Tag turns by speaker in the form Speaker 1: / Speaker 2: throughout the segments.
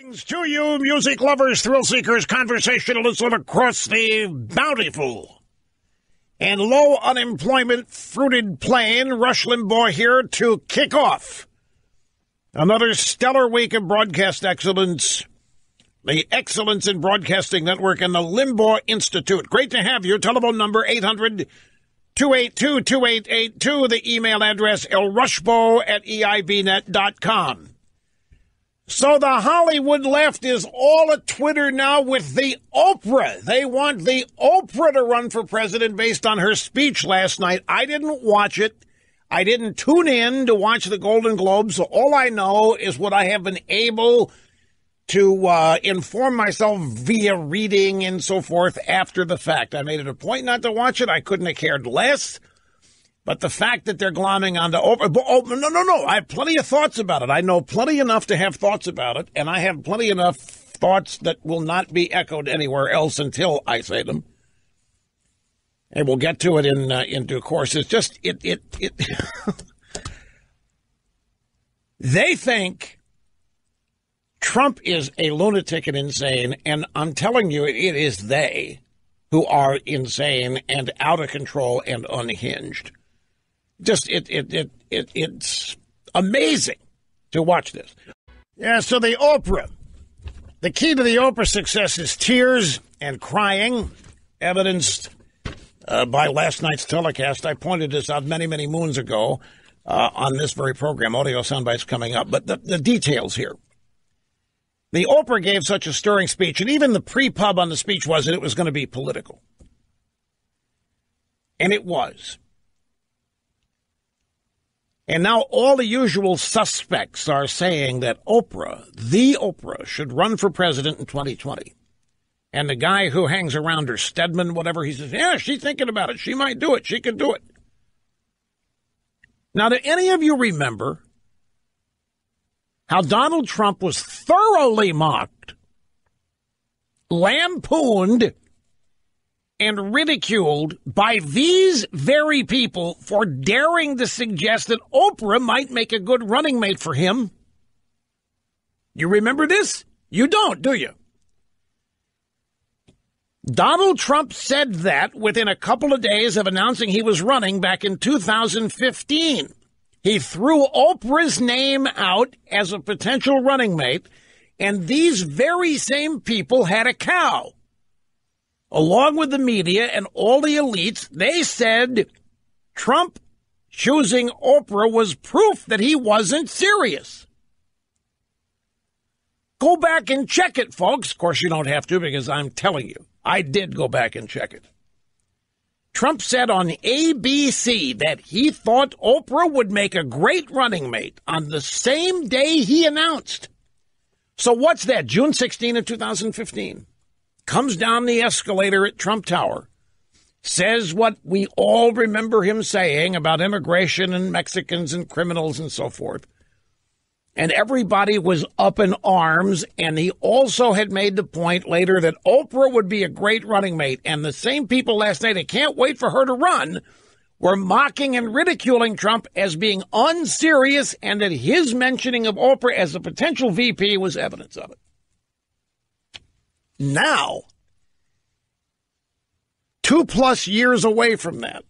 Speaker 1: Greetings to you, music lovers, thrill seekers, conversationalists across the bountiful and low unemployment fruited plain. Rush Limbaugh here to kick off another stellar week of broadcast excellence, the Excellence in Broadcasting Network and the Limbaugh Institute. Great to have you. Telephone number 800-282-2882. The email address lrushbo@eibnet.com. So the Hollywood left is all at Twitter now with the Oprah. They want the Oprah to run for president based on her speech last night. I didn't watch it. I didn't tune in to watch the Golden Globes. So all I know is what I have been able to inform myself via reading and so forth after the fact. I made it a point not to watch it. I couldn't have cared less. But the fact that they're glomming onto Oprah, no. I have plenty of thoughts about it. I know plenty enough to have thoughts about it, and I have plenty enough thoughts that will not be echoed anywhere else until I say them. And we'll get to it in due course. It's just, They think Trump is a lunatic and insane, and I'm telling you, it is they who are insane and out of control and unhinged. Just it's amazing to watch this. Yeah, so the Oprah. The key to the Oprah success is tears and crying, evidenced by last night's telecast. I pointed this out many, many moons ago on this very program. Audio soundbites coming up. But the details here. The Oprah gave such a stirring speech, and even the pre-pub on the speech was that it was going to be political. And it was. And now all the usual suspects are saying that Oprah, the Oprah, should run for president in 2020. And the guy who hangs around her, Stedman, whatever, he says, yeah, she's thinking about it. She might do it. She could do it. Now, do any of you remember how Donald Trump was thoroughly mocked, lampooned, and ridiculed by these very people for daring to suggest that Oprah might make a good running mate for him? You remember this? You don't, do you? Donald Trump said that within a couple of days of announcing he was running back in 2015. He threw Oprah's name out as a potential running mate, and these very same people had a cow. Along with the media and all the elites, they said Trump choosing Oprah was proof that he wasn't serious. Go back and check it, folks. Of course, you don't have to because I'm telling you. I did go back and check it. Trump said on ABC that he thought Oprah would make a great running mate on the same day he announced. So what's that, June 16 of 2015? Comes down the escalator at Trump Tower, says what we all remember him saying about immigration and Mexicans and criminals and so forth. And everybody was up in arms, and he also had made the point later that Oprah would be a great running mate. And the same people last night, I can't wait for her to run, were mocking and ridiculing Trump as being unserious, and that his mentioning of Oprah as a potential VP was evidence of it. Now, 2+ years away from that,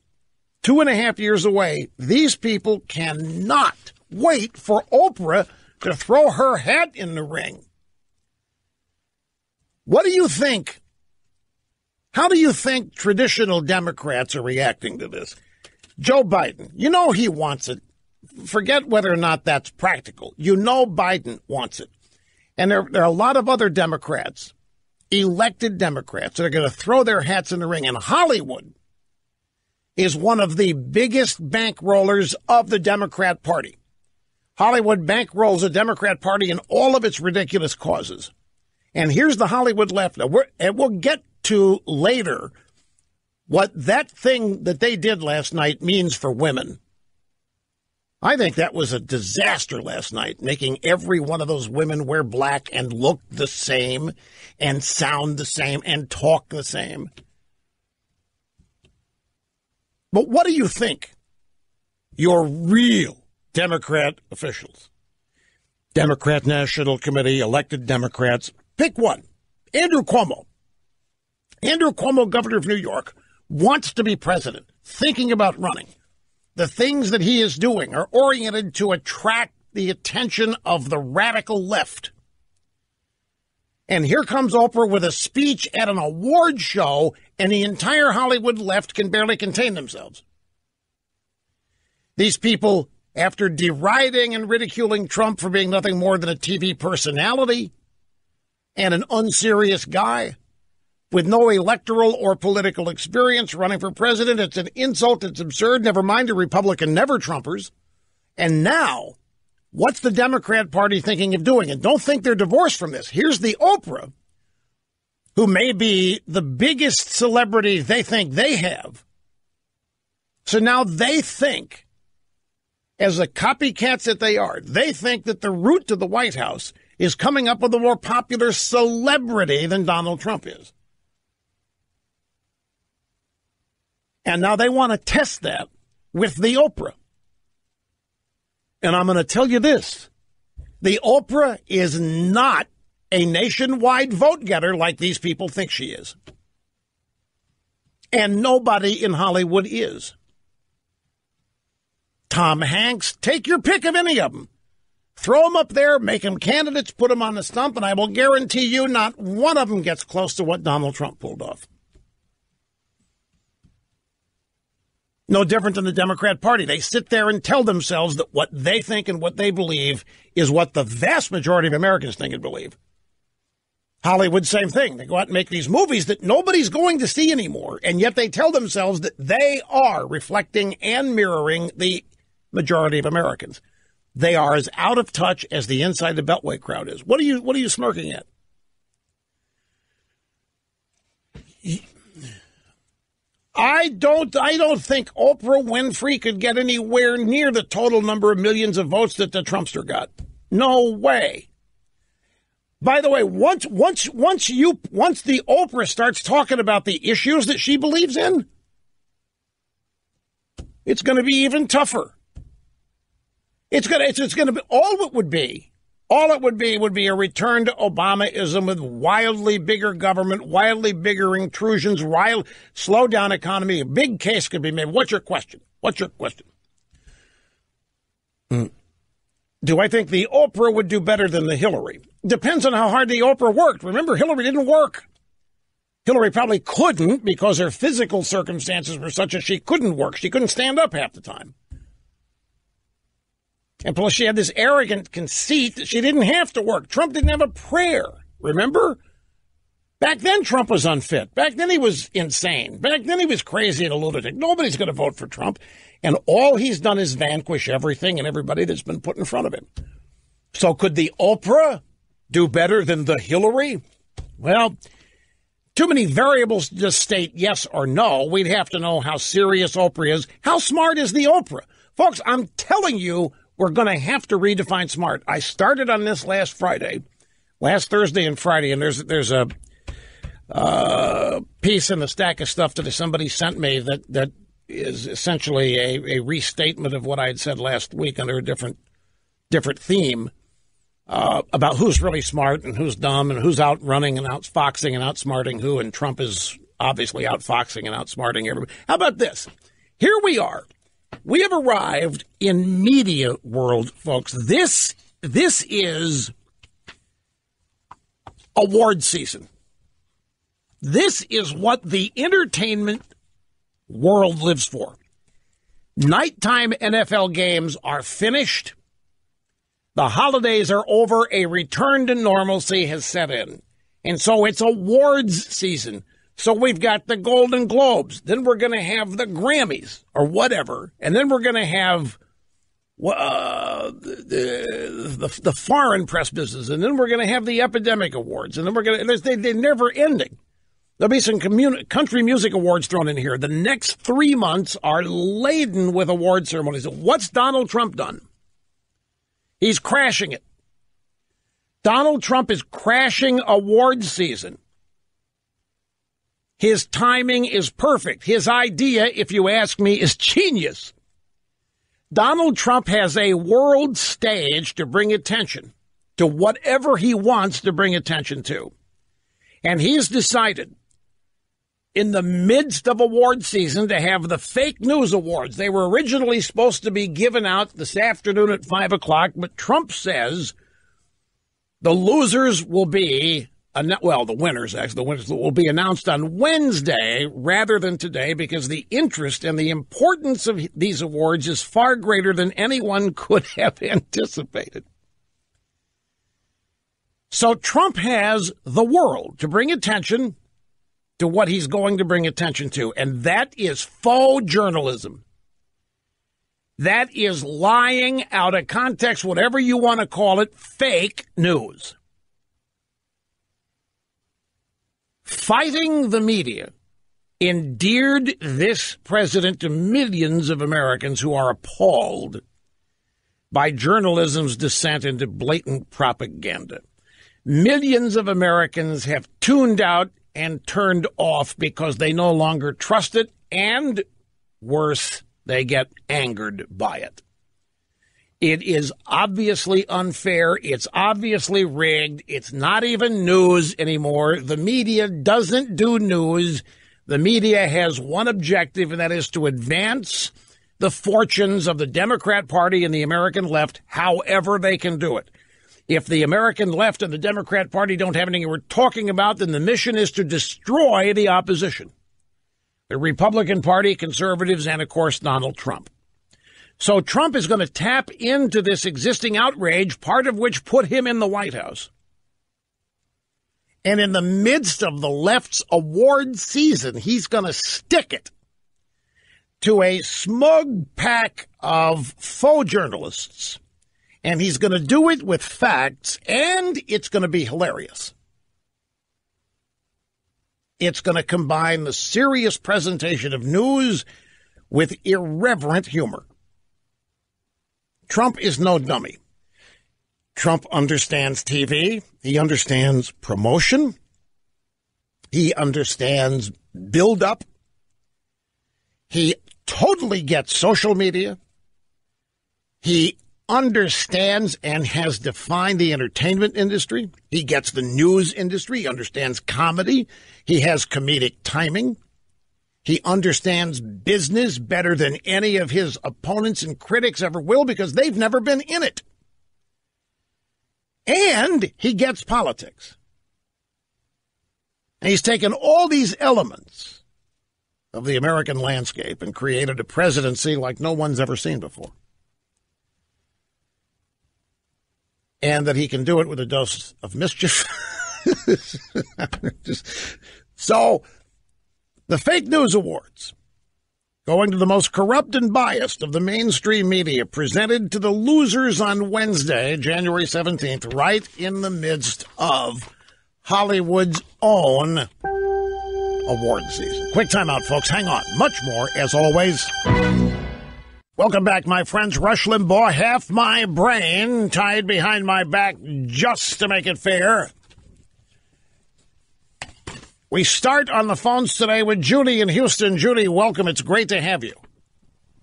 Speaker 1: 2.5 years away, these people cannot wait for Oprah to throw her hat in the ring. What do you think? How do you think traditional Democrats are reacting to this? Joe Biden, you know he wants it. Forget whether or not that's practical. You know Biden wants it. And there are a lot of other Democrats, elected Democrats, that are going to throw their hats in the ring. And Hollywood is one of the biggest bankrollers of the Democrat Party. Hollywood bankrolls the Democrat Party in all of its ridiculous causes. And here's the Hollywood left. And we'll get to later what that thing that they did last night means for women. I think that was a disaster last night, making every one of those women wear black and look the same and sound the same and talk the same. But what do you think? Your real Democrat officials Democrat National Committee, elected Democrats. Pick one. Andrew Cuomo. Andrew Cuomo, governor of New York, wants to be president, thinking about running. The things that he is doing are oriented to attract the attention of the radical left. And here comes Oprah with a speech at an award show, and the entire Hollywood left can barely contain themselves. These people, after deriding and ridiculing Trump for being nothing more than a TV personality and an unserious guy with no electoral or political experience running for president, it's an insult, it's absurd, never mind a Republican never-Trumpers. And now, what's the Democrat Party thinking of doing? And don't think they're divorced from this. Here's the Oprah, who may be the biggest celebrity they think they have. So now they think, as the copycats that they are, they think that the route to the White House is coming up with a more popular celebrity than Donald Trump is. And now they want to test that with the Oprah. And I'm going to tell you this. The Oprah is not a nationwide vote getter like these people think she is. And nobody in Hollywood is. Tom Hanks, take your pick of any of them. Throw them up there, make them candidates, put them on the stump, and I will guarantee you not one of them gets close to what Donald Trump pulled off. No different than the Democrat Party. They sit there and tell themselves that what they think and what they believe is what the vast majority of Americans think and believe. Hollywood, same thing. They go out and make these movies that nobody's going to see anymore, and yet they tell themselves that they are reflecting and mirroring the majority of Americans. They are as out of touch as the inside the Beltway crowd is. What are you smirking at? I don't think Oprah Winfrey could get anywhere near the total number of millions of votes that the Trumpster got. No way. By the way, once the Oprah starts talking about the issues that she believes in, it's going to be even tougher. It's going to be all it would be a return to Obamaism with wildly bigger government, wildly bigger intrusions, slow down economy. A big case could be made. What's your question? Do I think the Oprah would do better than the Hillary? Depends on how hard the Oprah worked. Remember, Hillary didn't work. Hillary probably couldn't because her physical circumstances were such that she couldn't work. She couldn't stand up half the time. And plus, she had this arrogant conceit that she didn't have to work. Trump didn't have a prayer, remember? Back then, Trump was unfit. Back then, he was insane. Back then, he was crazy and a lunatic. Nobody's going to vote for Trump. And all he's done is vanquish everything and everybody that's been put in front of him. So could the Oprah do better than the Hillary? Well, too many variables to just state yes or no. We'd have to know how serious Oprah is. How smart is the Oprah? Folks, I'm telling you, we're going to have to redefine smart. I started on this last Thursday and Friday, and there's a piece in the stack of stuff that somebody sent me that is essentially a restatement of what I had said last week under a different theme about who's really smart and who's dumb and who's outrunning and outfoxing and outsmarting who, and Trump is obviously outfoxing and outsmarting everybody. How about this? Here we are. We have arrived in media world, folks. This is award season. This is what the entertainment world lives for. Nighttime NFL games are finished. The holidays are over. A return to normalcy has set in. And so it's awards season. So we've got the Golden Globes. Then we're going to have the Grammys or whatever. And then we're going to have the foreign press business. And then we're going to have the Epidemic Awards. And then we're going to, they're never ending. There'll be some country music awards thrown in here. The next 3 months are laden with award ceremonies. What's Donald Trump done? He's crashing it. Donald Trump is crashing awards season. His timing is perfect. His idea, if you ask me, is genius. Donald Trump has a world stage to bring attention to whatever he wants to bring attention to. And he's decided in the midst of award season to have the fake news awards. They were originally supposed to be given out this afternoon at 5 o'clock, but Trump says the losers will be, the winners will be announced on Wednesday rather than today because the interest and the importance of these awards is far greater than anyone could have anticipated. So Trump has the world to bring attention to what he's going to bring attention to, and that is faux journalism. That is lying out of context, whatever you want to call it, fake news. Fighting the media endeared this president to millions of Americans who are appalled by journalism's descent into blatant propaganda. Millions of Americans have tuned out and turned off because they no longer trust it, and worse, they get angered by it. It is obviously unfair. It's obviously rigged. It's not even news anymore. The media doesn't do news. The media has one objective, and that is to advance the fortunes of the Democrat Party and the American left however they can do it. If the American left and the Democrat Party don't have anything we're talking about, then the mission is to destroy the opposition. The Republican Party, conservatives, and, of course, Donald Trump. So Trump is going to tap into this existing outrage, part of which put him in the White House. And in the midst of the left's award season, he's going to stick it to a smug pack of faux journalists. And he's going to do it with facts, and it's going to be hilarious. It's going to combine the serious presentation of news with irreverent humor. Trump is no dummy. Trump understands TV. He understands promotion. He understands build-up. He totally gets social media. He understands and has defined the entertainment industry. He gets the news industry. He understands comedy. He has comedic timing. He understands business better than any of his opponents and critics ever will because they've never been in it. And he gets politics. And he's taken all these elements of the American landscape and created a presidency like no one's ever seen before. And that he can do it with a dose of mischief. So, the fake news awards, going to the most corrupt and biased of the mainstream media, presented to the losers on Wednesday, January 17th, right in the midst of Hollywood's own award season. Quick time out, folks. Hang on. Much more, as always. Welcome back, my friends. Rush Limbaugh, half my brain tied behind my back just to make it fair. We start on the phones today with Judy in Houston. Judy, welcome. It's great to have you.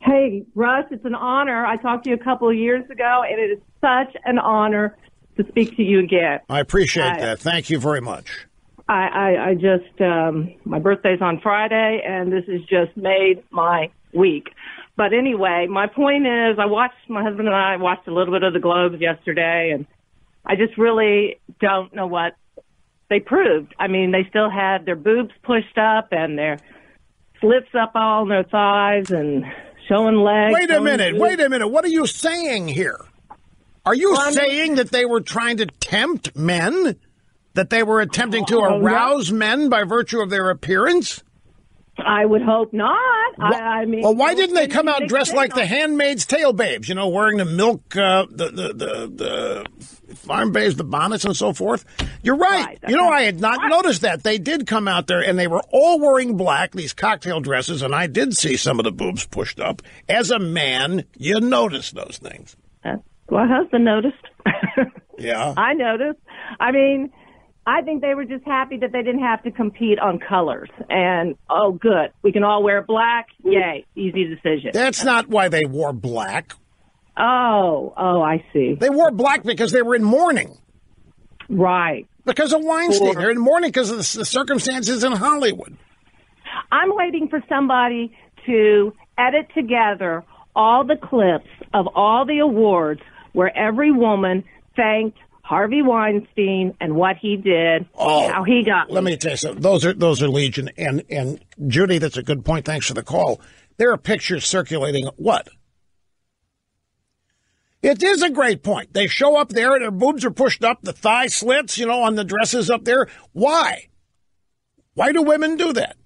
Speaker 2: Hey, Russ, it's an honor. I talked to you a couple of years ago, and it is such an honor to speak to you again.
Speaker 1: I appreciate that. Thank you very much.
Speaker 2: I just, my birthday's on Friday, and this has just made my week. But anyway, my point is my husband and I watched a little bit of the Globes yesterday, and I just really don't know what they proved. I mean, they still had their boobs pushed up and their slits up all on their thighs and showing legs.
Speaker 1: Wait a minute. What are you saying here? Are you saying that they were trying to tempt men? That they were attempting to arouse men by virtue of their appearance?
Speaker 2: I would hope not.
Speaker 1: Well, why didn't they come out dressed like the Handmaid's Tale babes? You know, wearing the milk, the farm babes, the bonnets, and so forth. You're right. You know, I had not noticed that. They did come out there, and they were all wearing black, these cocktail dresses, and I did see some of the boobs pushed up. As a man, you notice those things.
Speaker 2: My husband noticed.
Speaker 1: Yeah.
Speaker 2: I noticed. I mean, I think they were just happy that they didn't have to compete on colors. And, oh, good. We can all wear black. Yay. Easy decision.
Speaker 1: That's not why they wore black.
Speaker 2: Oh, I see.
Speaker 1: They wore black because they were in mourning.
Speaker 2: Right.
Speaker 1: Because of Weinstein. They're in mourning because of the circumstances in Hollywood.
Speaker 2: I'm waiting for somebody to edit together all the clips of all the awards where every woman thanked Harvey Weinstein and what he did, how he got.
Speaker 1: Let me tell you something. Those are legion. And Judy, that's a good point. Thanks for the call. There are pictures circulating. What? It is a great point. They show up there, their boobs are pushed up, the thigh slits, on the dresses up there. Why? Why do women do that?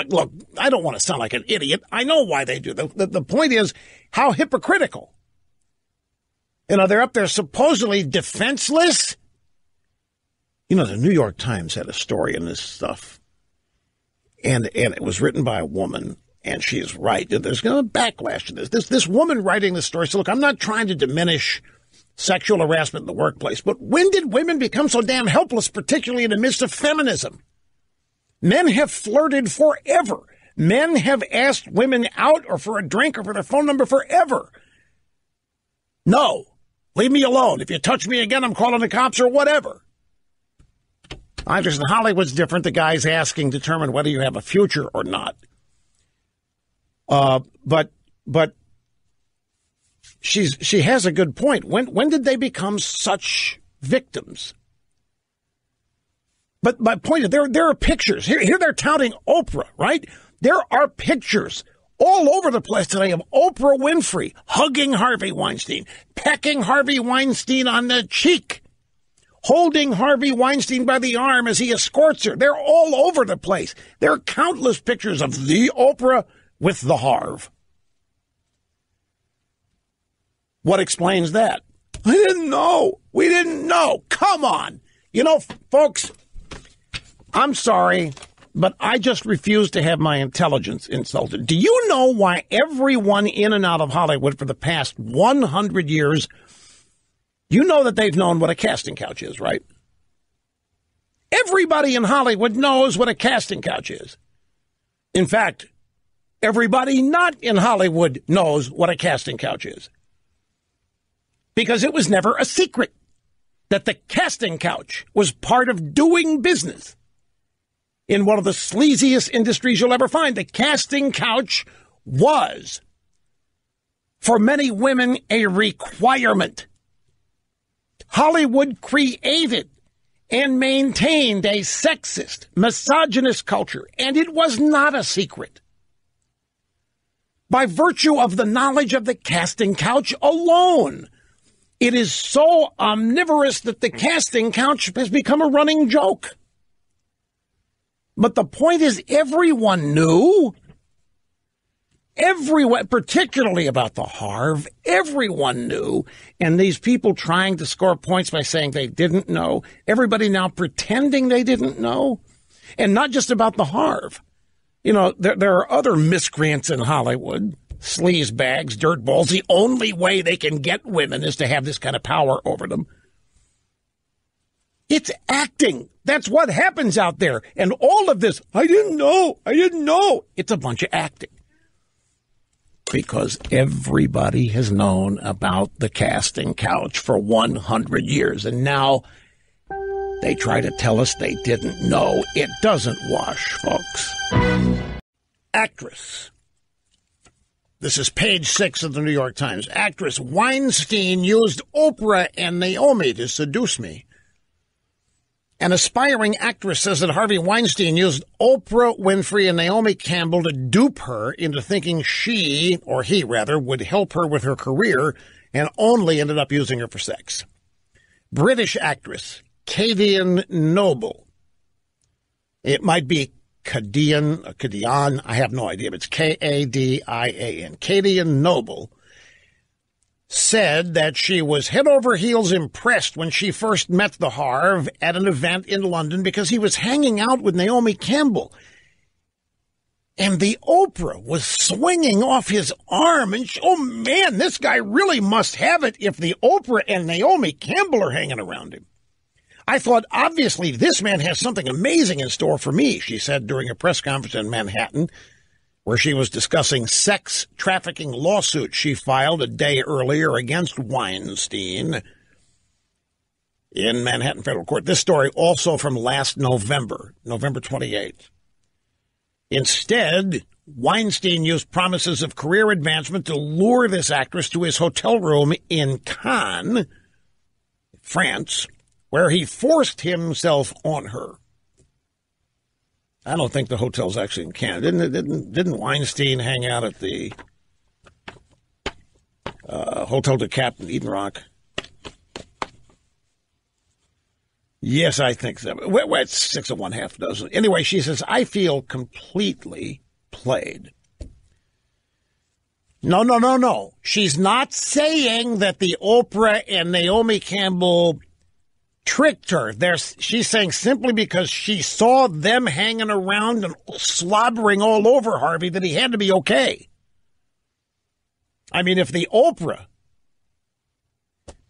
Speaker 1: Look, I don't want to sound like an idiot. I know why they do that. The point is how hypocritical. They're up there supposedly defenseless. The New York Times had a story in this stuff, and it was written by a woman, and she's right. There's going to backlash to this. This woman writing this story said, look, I'm not trying to diminish sexual harassment in the workplace, but when did women become so damn helpless, particularly in the midst of feminism? Men have flirted forever. Men have asked women out or for a drink or for their phone number forever. No. Leave me alone. If you touch me again, I'm calling the cops or whatever. I understand Hollywood's different. The guy's asking to determine whether you have a future or not. But she has a good point. When did they become such victims? But my point is, there are pictures. Here they're touting Oprah, right? There are pictures all over the place today of Oprah Winfrey hugging Harvey Weinstein, pecking Harvey Weinstein on the cheek, holding Harvey Weinstein by the arm as he escorts her. They're all over the place. There are countless pictures of the Oprah with the Harv. What explains that? I didn't know. We didn't know. Come on. Folks, I'm sorry, but I just refuse to have my intelligence insulted. Do you know why everyone in and out of Hollywood for the past 100 years, you know that they've known what a casting couch is, right? Everybody in Hollywood knows what a casting couch is. In fact, everybody not in Hollywood knows what a casting couch is. Because it was never a secret that the casting couch was part of doing business. In one of the sleaziest industries you'll ever find, the casting couch was, for many women, a requirement. Hollywood created and maintained a sexist, misogynist culture, and it was not a secret. By virtue of the knowledge of the casting couch alone, it is so omnivorous that the casting couch has become a running joke. But the point is, everyone knew. Everyone, particularly about the Harv, everyone knew. And these people trying to score points by saying they didn't know. Everybody now pretending they didn't know. And not just about the Harv. There are other miscreants in Hollywood. Sleaze bags, dirtballs. The only way they can get women is to have this kind of power over them. It's acting. That's what happens out there. And all of this, I didn't know. It's a bunch of acting. Because everybody has known about the casting couch for 100 years. And now they try to tell us they didn't know. It doesn't wash, folks. Actress. This is page 6 of the New York Times. Actress Weinstein used Oprah and Naomi to seduce me. An aspiring actress says that Harvey Weinstein used Oprah Winfrey and Naomi Campbell to dupe her into thinking she, or he rather, would help her with her career and only ended up using her for sex. British actress Kadian Noble. It might be Kadian, I have no idea, but it's Kadian. Kadian Noble said that she was head over heels impressed when she first met the Harv at an event in London because he was hanging out with Naomi Campbell. And the Oprah was swinging off his arm. And oh, man, this guy really must have it if the Oprah and Naomi Campbell are hanging around him. I thought, obviously, this man has something amazing in store for me, she said during a press conference in Manhattan, where she was discussing sex trafficking lawsuit she filed a day earlier against Weinstein. in Manhattan federal court. This story also from last November, November 28th. Instead, Weinstein used promises of career advancement to lure this actress to his hotel room in Cannes, France, where he forced himself on her. I don't think the hotel's actually in Cannes. Didn't Weinstein hang out at the Hotel de Cap in Eden Rock? Yes, I think so. Well, it's 6 of 1/2 dozen. Anyway, she says, I feel completely played. No. She's not saying that the Oprah and Naomi Campbell tricked her. She's saying simply because she saw them hanging around and slobbering all over Harvey that he had to be okay. I mean, if the Oprah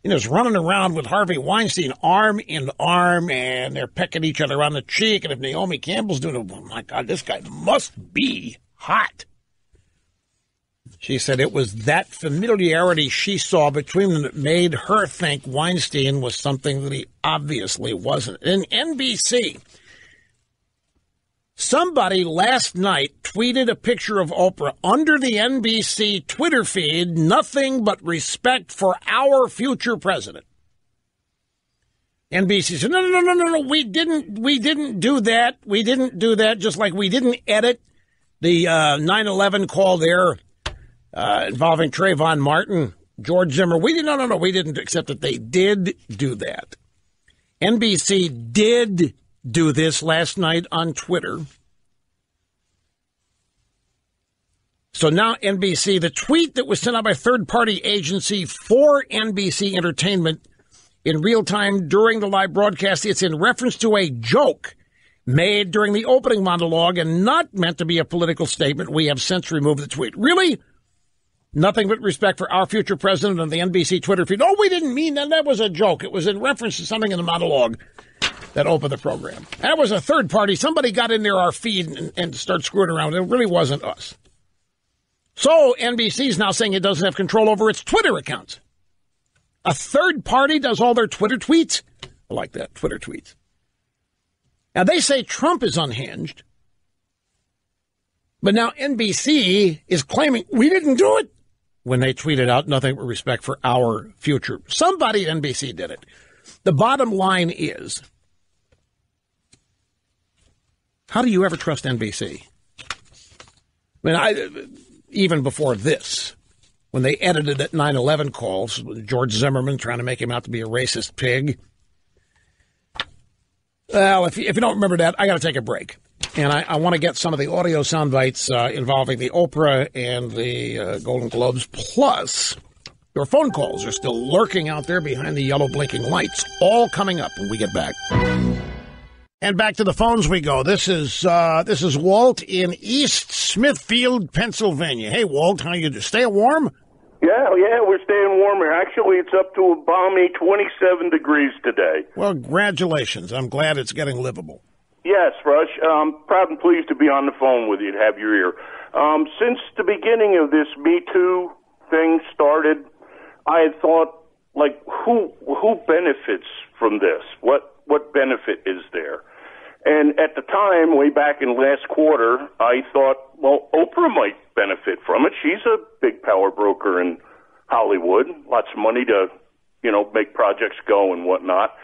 Speaker 1: is running around with Harvey Weinstein arm in arm and they're pecking each other on the cheek, and if Naomi Campbell's doing it, oh my God, this guy must be hot. She said it was that familiarity she saw between them that made her think Weinstein was something that he obviously wasn't. In NBC, somebody last night tweeted a picture of Oprah under the NBC Twitter feed, nothing but respect for our future president. NBC said, no, we didn't do that. We didn't do that, just like we didn't edit the 9/11 call there involving Trayvon Martin, George Zimmer. We didn't, except that they did do that. NBC did do this last night on Twitter. So now NBC, the tweet that was sent out by a third-party agency for NBC Entertainment in real time during the live broadcast, it's in reference to a joke made during the opening monologue and not meant to be a political statement. We have since removed the tweet. Really? Nothing but respect for our future president on the NBC Twitter feed. Oh, we didn't mean that. That was a joke. It was in reference to something in the monologue that opened the program. That was a third party. Somebody got in there, our feed, and started screwing around. It really wasn't us. So NBC is now saying it doesn't have control over its Twitter accounts. A third party does all their Twitter tweets? I like that, Twitter tweets. Now, they say Trump is unhinged. But now NBC is claiming we didn't do it when they tweeted out nothing but respect for our future. Somebody at NBC did it. The bottom line is, how do you ever trust NBC? I mean, even before this, when they edited that 9/11 calls, George Zimmerman trying to make him out to be a racist pig. Well, if you don't remember that, I got to take a break. And I want to get some of the audio sound bites involving the Oprah and the Golden Globes. Plus, your phone calls are still lurking out there behind the yellow blinking lights. All coming up when we get back. And back to the phones we go. This is Walt in East Smithfield, Pennsylvania. Hey, Walt, how you do? Stay warm?
Speaker 3: Yeah, we're staying warmer. Actually, it's up to a balmy 27 degrees today.
Speaker 1: Well, congratulations. I'm glad it's getting livable.
Speaker 3: Yes, Rush. I'm proud and pleased to be on the phone with you, to have your ear. Since the beginning of this Me Too thing started, I had thought, who benefits from this? What benefit is there? And at the time, way back in last quarter, I thought, well, Oprah might benefit from it. She's a big power broker in Hollywood, lots of money to, make projects go and whatnot.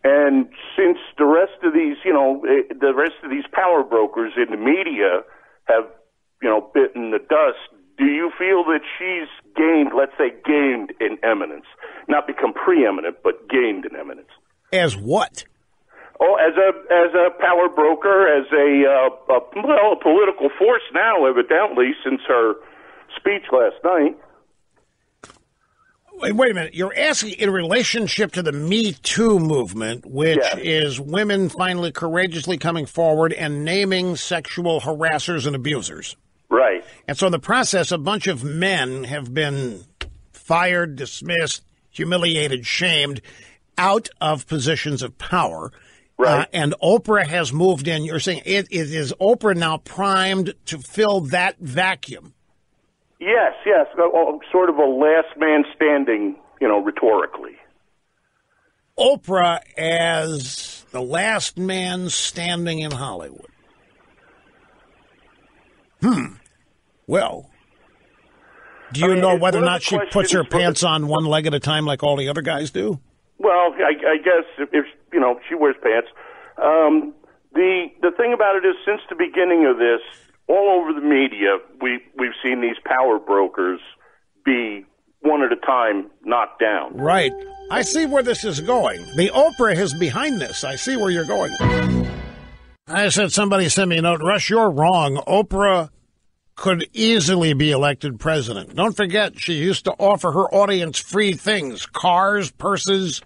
Speaker 3: And since the rest of these power brokers in the media have, bitten the dust, do you feel that she's gained in eminence? Not become preeminent, but gained in eminence.
Speaker 1: As what?
Speaker 3: Oh, as a power broker, as a political force now, evidently, since her speech last night.
Speaker 1: Wait a minute. You're asking in relationship to the Me Too movement, which is women finally courageously coming forward and naming sexual harassers and abusers.
Speaker 3: Right.
Speaker 1: And so in the process, a bunch of men have been fired, dismissed, humiliated, shamed out of positions of power.
Speaker 3: Right.
Speaker 1: And Oprah has moved in. You're saying is Oprah now primed to fill that vacuum?
Speaker 3: Yes. Sort of a last man standing, rhetorically.
Speaker 1: Oprah as the last man standing in Hollywood. Well, do you know whether or not she puts her pants on one leg at a time like all the other guys do?
Speaker 3: Well, I guess if she wears pants. The thing about it is, since the beginning of this, all over the media, we've seen these power brokers be one at a time knocked down.
Speaker 1: Right. I see where this is going. The Oprah is behind this. I see where you're going. I said, somebody sent me a note. Rush, you're wrong. Oprah could easily be elected president. Don't forget, she used to offer her audience free things. Cars, purses,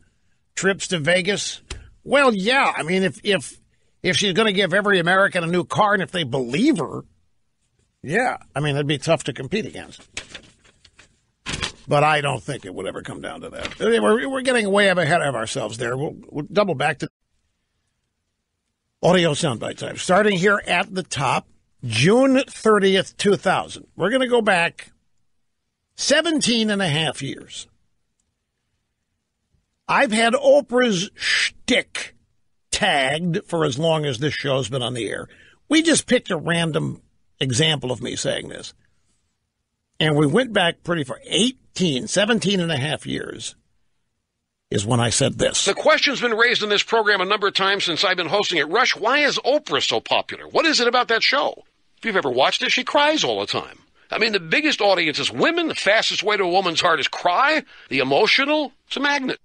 Speaker 1: trips to Vegas. Well, yeah. I mean, if she's going to give every American a new car and if they believe her, yeah. I mean, it'd be tough to compete against. But I don't think it would ever come down to that. We're getting way ahead of ourselves there. We'll double back to audio soundbite time. Starting here at the top, June 30th, 2000. We're going to go back 17 and a half years. I've had Oprah's shtick tagged for as long as this show's been on the air. We just picked a random example of me saying this. And we went back pretty far. 17 and a half years is when I said this.
Speaker 4: The question's been raised in this program a number of times since I've been hosting it. Rush, why is Oprah so popular? What is it about that show? If you've ever watched it, she cries all the time. I mean, the biggest audience is women. The fastest way to a woman's heart is cry. The emotional, it's a magnet.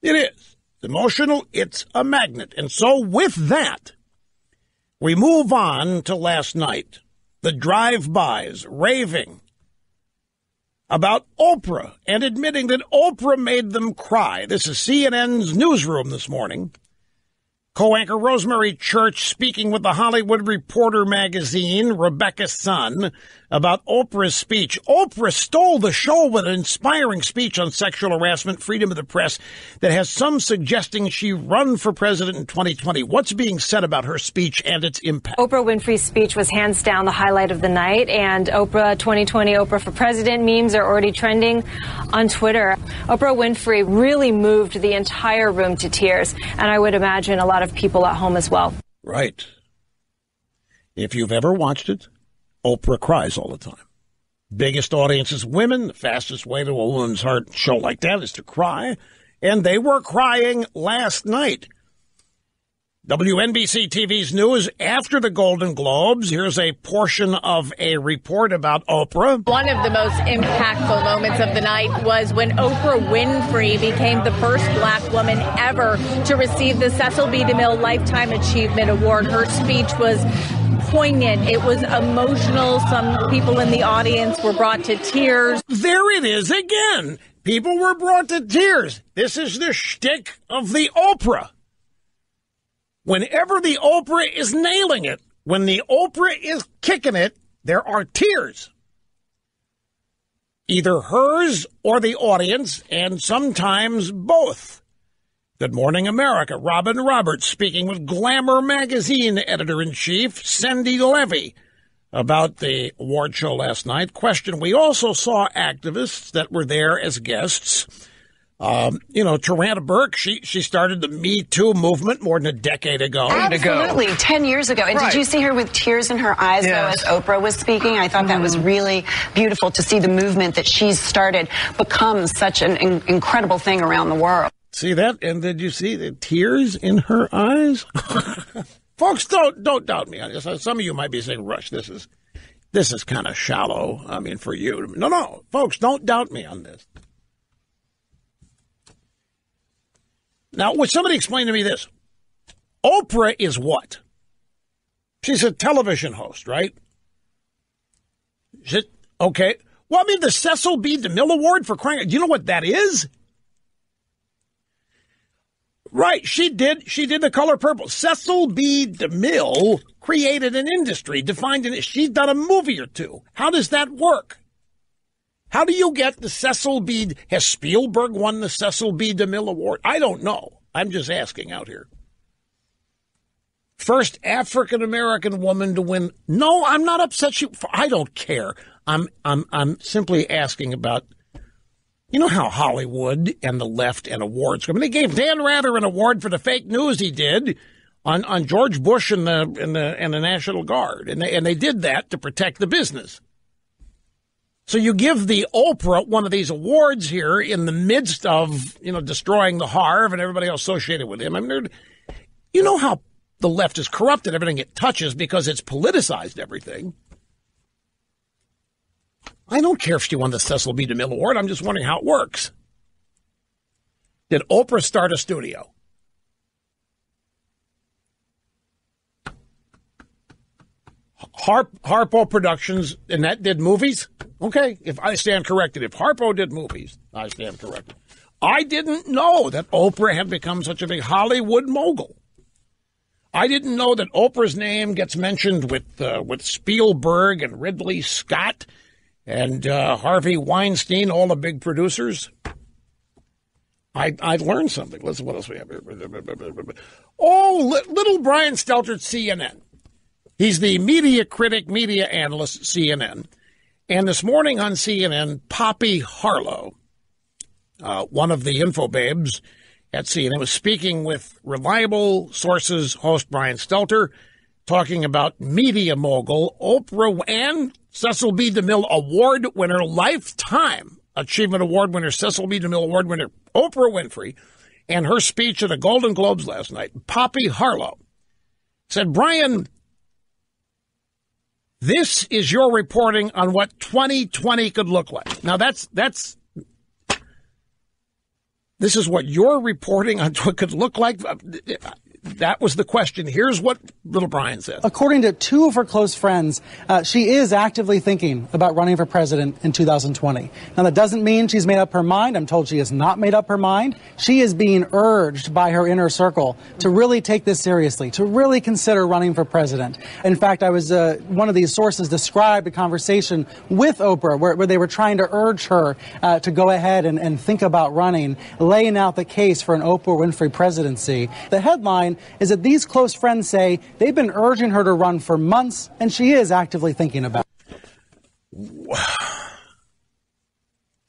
Speaker 1: It is. It's emotional, it's a magnet. And so with that, we move on to last night. The drive-bys raving about Oprah and admitting that Oprah made them cry. This is CNN's newsroom this morning. Co-anchor Rosemary Church speaking with the Hollywood Reporter magazine, Rebecca's son, about Oprah's speech. Oprah stole the show with an inspiring speech on sexual harassment, freedom of the press, that has some suggesting she run for president in 2020. What's being said about her speech and its impact?
Speaker 5: Oprah Winfrey's speech was hands down the highlight of the night, and Oprah 2020, Oprah for president memes are already trending on Twitter. Oprah Winfrey really moved the entire room to tears, and I would imagine a lot of people at home as well.
Speaker 1: Right. If you've ever watched it, Oprah cries all the time. Biggest audience is women. The fastest way to a woman's heart show like that is to cry. And they were crying last night. WNBC TV's news after the Golden Globes. Here's a portion of a report about Oprah.
Speaker 6: One of the most impactful moments of the night was when Oprah Winfrey became the first black woman ever to receive the Cecil B. DeMille Lifetime Achievement Award. Her speech was poignant. It was emotional. Some people in the audience were brought to tears.
Speaker 1: There it is again. People were brought to tears. This is the shtick of the Oprah. Whenever the Oprah is nailing it, when the Oprah is kicking it, there are tears. Either hers or the audience, and sometimes both. Good Morning America, Robin Roberts speaking with Glamour magazine editor-in-chief Cindy Levy about the award show last night. Question, we also saw activists that were there as guests. Tarana Burke, she started the Me Too movement more than a decade ago.
Speaker 7: Absolutely, 10 years ago. And Did you see her with tears in her eyes, though, as Oprah was speaking? I thought that was really beautiful to see the movement that she's started become such an incredible thing around the world.
Speaker 1: See that? And did you see the tears in her eyes? Folks, don't doubt me on this. Some of you might be saying, Rush, this is kind of shallow. I mean, for you. No, folks, don't doubt me on this. Now, would somebody explain to me this? Oprah is what? She's a television host, right? Okay. Well, I mean, the Cecil B. DeMille Award for crying. Do you know what that is? Right. She did The Color Purple. Cecil B. DeMille created an industry, defined it. She's done a movie or two. How does that work? How do you get the Cecil B. Has Spielberg won the Cecil B. DeMille Award? I don't know. I'm just asking out here. First African-American woman to win. No, I'm not upset. I don't care. I'm simply asking about You know how Hollywood and the left and awards. I mean, they gave Dan Rather an award for the fake news he did on George Bush and the National Guard, and they did that to protect the business. So you give the Oprah one of these awards here in the midst of destroying the Harv and everybody else associated with him. I mean, you know how the left is corrupted everything it touches because it's politicized everything. I don't care if she won the Cecil B. DeMille Award. I'm just wondering how it works. Did Oprah start a studio? Harpo Productions, and that did movies? Okay, if I stand corrected. If Harpo did movies, I stand corrected. I didn't know that Oprah had become such a big Hollywood mogul. I didn't know that Oprah's name gets mentioned with Spielberg and Ridley Scott and Harvey Weinstein, all the big producers. I learned something. Listen, what else we have here? Oh, little Brian Stelter at CNN. He's the media critic, media analyst at CNN. And this morning on CNN, Poppy Harlow, one of the infobabes at CNN, was speaking with Reliable Sources host Brian Stelter, talking about media mogul Oprah and Cecil B. DeMille Award winner, Lifetime Achievement Award winner, Cecil B. DeMille Award winner, Oprah Winfrey, and her speech at the Golden Globes last night. Poppy Harlow said, Brian, this is your reporting on what 2020 could look like. Now, this is what you're reporting on what could look like. That was the question. Here's what little Brian said.
Speaker 8: According to two of her close friends, she is actively thinking about running for president in 2020. Now, that doesn't mean she's made up her mind. I'm told she has not made up her mind. She is being urged by her inner circle to really take this seriously, to really consider running for president. In fact, I was one of these sources described a conversation with Oprah where they were trying to urge her to go ahead and think about running, laying out the case for an Oprah Winfrey presidency. The headline is that these close friends say they've been urging her to run for months, and she is actively thinking about it.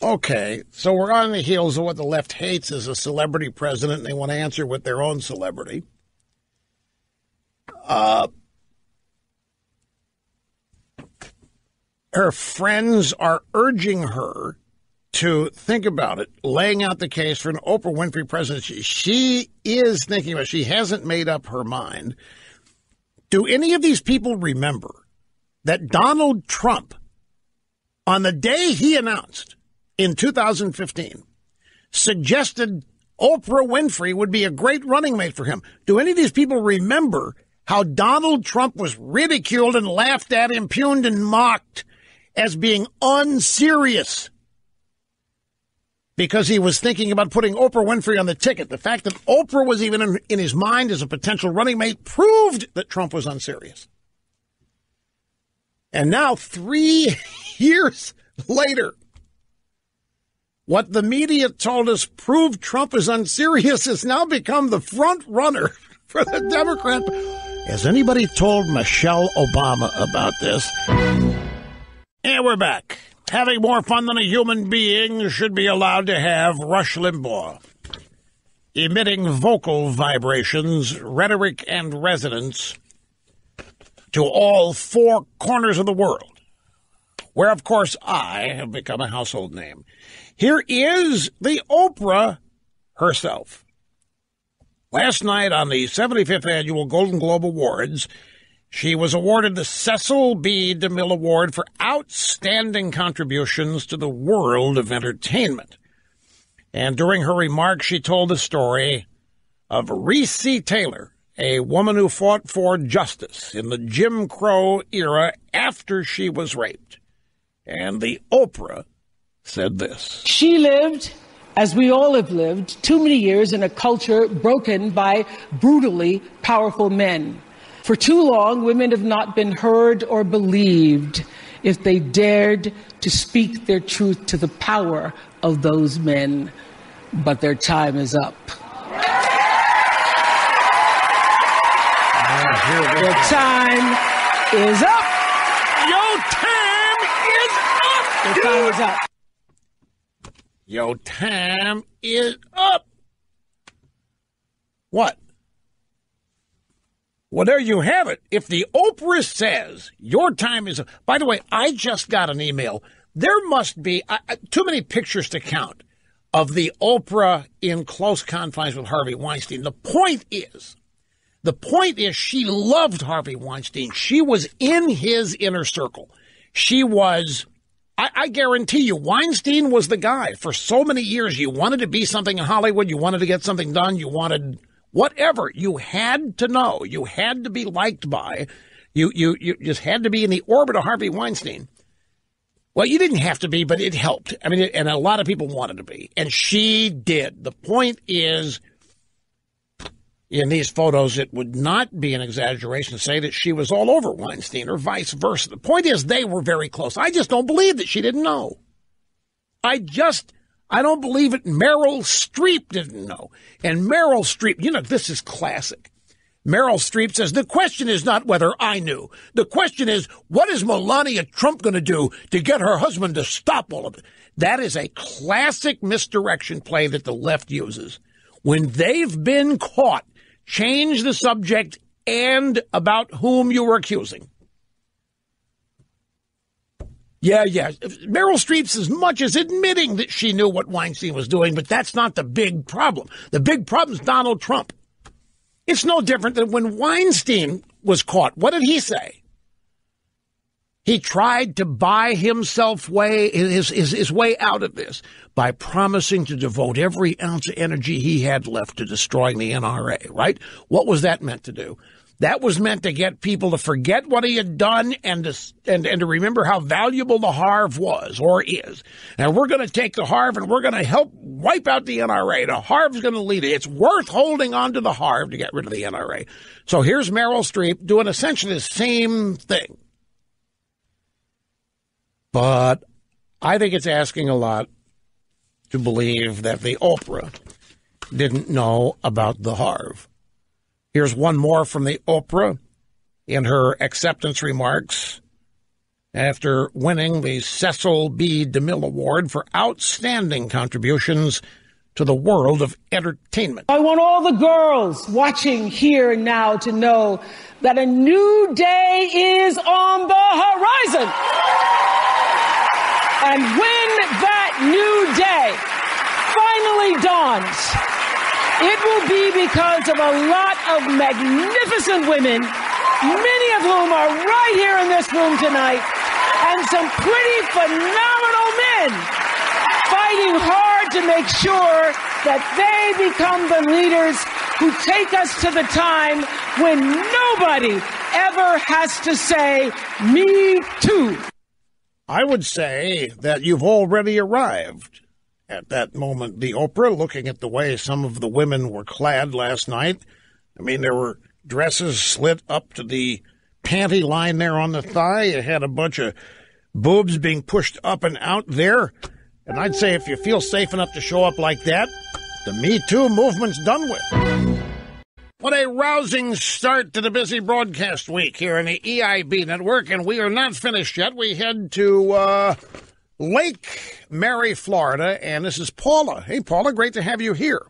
Speaker 1: Okay, so we're on the heels of what the left hates as a celebrity president, and they want to answer with their own celebrity. Her friends are urging her to think about it, laying out the case for an Oprah Winfrey presidency. She is thinking about it. She hasn't made up her mind. Do any of these people remember that Donald Trump, on the day he announced in 2015, suggested Oprah Winfrey would be a great running mate for him? Do any of these people remember how Donald Trump was ridiculed and laughed at, impugned, and mocked as being unserious because he was thinking about putting Oprah Winfrey on the ticket? The fact that Oprah was even in his mind as a potential running mate proved that Trump was unserious. And now, 3 years later, what the media told us proved Trump is unserious has now become the front runner for the Democrat. Has anybody told Michelle Obama about this? And we're back. Having more fun than a human being should be allowed to have. Rush Limbaugh, emitting vocal vibrations, rhetoric, and resonance to all four corners of the world, where, of course, I have become a household name. Here is the Oprah herself. Last night on the 75th Annual Golden Globe Awards, she was awarded the Cecil B. DeMille Award for outstanding contributions to the world of entertainment. And during her remarks, she told the story of Reese Taylor, a woman who fought for justice in the Jim Crow era after she was raped. And the Oprah said this.
Speaker 9: She lived, as we all have lived, too many years in a culture broken by brutally powerful men. For too long, women have not been heard or believed if they dared to speak their truth to the power of those men. But their time is up. Their time is up.
Speaker 1: Your time is up.
Speaker 9: Their time is up.
Speaker 1: Your time is up. What? Well, there you have it. If the Oprah says your time is up. By the way, I just got an email. There must be too many pictures to count of the Oprah in close confines with Harvey Weinstein. The point is she loved Harvey Weinstein. She was in his inner circle. She was, I guarantee you, Weinstein was the guy. For so many years, you wanted to be something in Hollywood. You wanted to get something done. You wanted whatever. You had to know. You had to be liked by. You just had to be in the orbit of Harvey Weinstein. Well, you didn't have to be, but it helped. I mean, and a lot of people wanted to be. And she did. The point is, in these photos, it would not be an exaggeration to say that she was all over Weinstein or vice versa. The point is they were very close. I just don't believe that she didn't know. I don't believe it. Meryl Streep didn't know. And Meryl Streep, this is classic. Meryl Streep says, the question is not whether I knew. The question is, what is Melania Trump going to do to get her husband to stop all of it? That is a classic misdirection play that the left uses. When they've been caught, change the subject and about whom you were accusing. Yeah. Meryl Streep's as much as admitting that she knew what Weinstein was doing, but that's not the big problem. The big problem is Donald Trump. It's no different than when Weinstein was caught. What did he say? He tried to buy himself his way out of this by promising to devote every ounce of energy he had left to destroying the NRA, right? What was that meant to do? That was meant to get people to forget what he had done and to remember how valuable the Harv was or is. And we're going to take the Harv and we're going to help wipe out the NRA. The Harv's going to lead it. It's worth holding on to the Harv to get rid of the NRA. So here's Meryl Streep doing essentially the same thing. But I think it's asking a lot to believe that the Oprah didn't know about the Harv. Here's one more from the Oprah in her acceptance remarks after winning the Cecil B. DeMille Award for outstanding contributions to the world of entertainment.
Speaker 9: I want all the girls watching here and now to know that a new day is on the horizon. And when that new day finally dawns, it will be because of a lot of magnificent women, many of whom are right here in this room tonight, and some pretty phenomenal men fighting hard to make sure that they become the leaders who take us to the time when nobody ever has to say, me too.
Speaker 1: I would say that you've already arrived. At that moment, the Oprah, looking at the way some of the women were clad last night. I mean, there were dresses slit up to the panty line there on the thigh. You had a bunch of boobs being pushed up and out there. And I'd say if you feel safe enough to show up like that, the Me Too movement's done with. What a rousing start to the busy broadcast week here in the EIB network. And we are not finished yet. We head to Lake Mary, Florida, and this is Paula. Hey, Paula, great to have you here.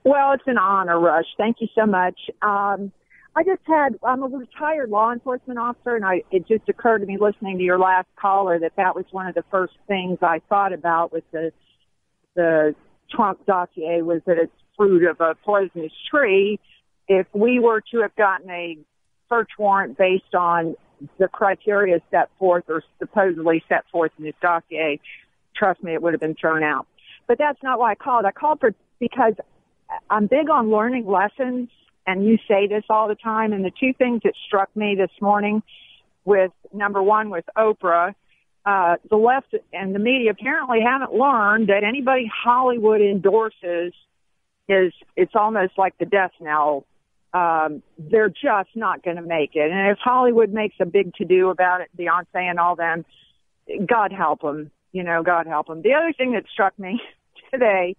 Speaker 10: Well, it's an honor, Rush. Thank you so much. I'm a retired law enforcement officer, and it just occurred to me listening to your last caller that was one of the first things I thought about with the Trump dossier was that it's fruit of a poisonous tree. If we were to have gotten a search warrant based on the criteria set forth or supposedly set forth in this dossier, trust me, it would have been thrown out. But that's not why I called. I called because I'm big on learning lessons, and you say this all the time. And the two things that struck me this morning with, number one, with Oprah, the left and the media apparently haven't learned that anybody Hollywood endorses it's almost like the death knell. They're just not going to make it. And if Hollywood makes a big to-do about it, Beyonce and all them, God help them, God help them. The other thing that struck me today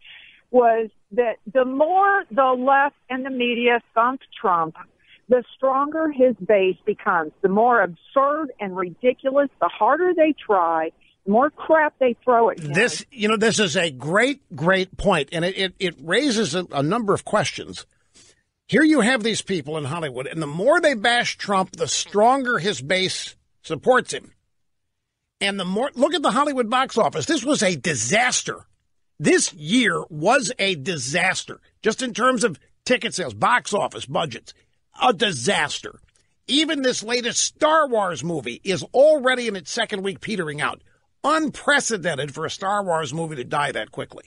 Speaker 10: was that the more the left and the media thump Trump, the stronger his base becomes. The more absurd and ridiculous, the harder they try, more crap they throw at him.
Speaker 1: This is a great point, and it raises a number of questions. Here you have these people in Hollywood, and the more they bash Trump, the stronger his base supports him. And the more, look at the Hollywood box office. This was a disaster. This year was a disaster, just in terms of ticket sales, box office budgets, a disaster. Even this latest Star Wars movie is already in its second week petering out. Unprecedented for a Star Wars movie to die that quickly.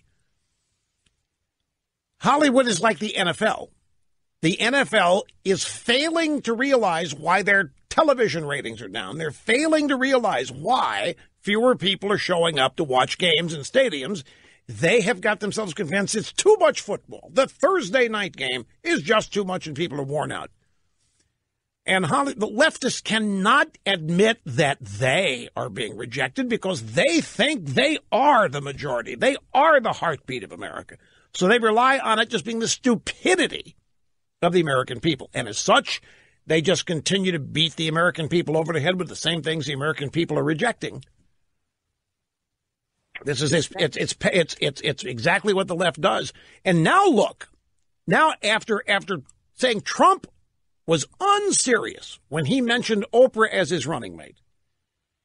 Speaker 1: Hollywood is like the NFL. The NFL is failing to realize why their television ratings are down. They're failing to realize why fewer people are showing up to watch games in stadiums. They have got themselves convinced it's too much football. The Thursday night game is just too much and people are worn out. And the leftists cannot admit that they are being rejected because they think they are the majority. They are the heartbeat of America. So they rely on it just being the stupidity of the American people. And as such, they just continue to beat the American people over the head with the same things the American people are rejecting. This is it's exactly what the left does. And now look, now after saying Trump was unserious when he mentioned Oprah as his running mate.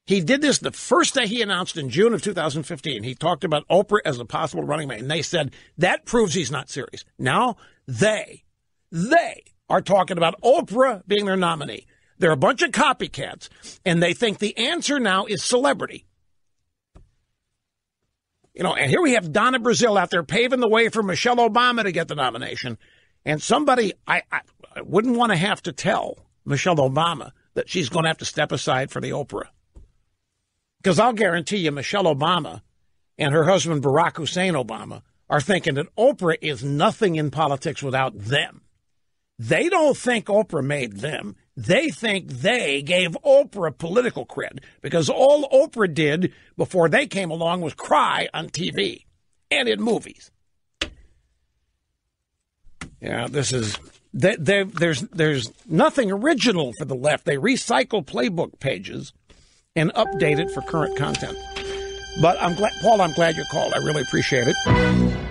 Speaker 1: He did this the first day he announced in June of 2015. He talked about Oprah as a possible running mate, and they said that proves he's not serious. Now they are talking about Oprah being their nominee. They're a bunch of copycats, and they think the answer now is celebrity. And here we have Donna Brazile out there paving the way for Michelle Obama to get the nomination. And somebody, I wouldn't want to have to tell Michelle Obama that she's going to have to step aside for the Oprah. Because I'll guarantee you Michelle Obama and her husband Barack Hussein Obama are thinking that Oprah is nothing in politics without them. They don't think Oprah made them. They think they gave Oprah political cred because all Oprah did before they came along was cry on TV and in movies. Yeah, there's nothing original for the left. They recycle playbook pages and update it for current content. But I'm glad you called. I really appreciate it.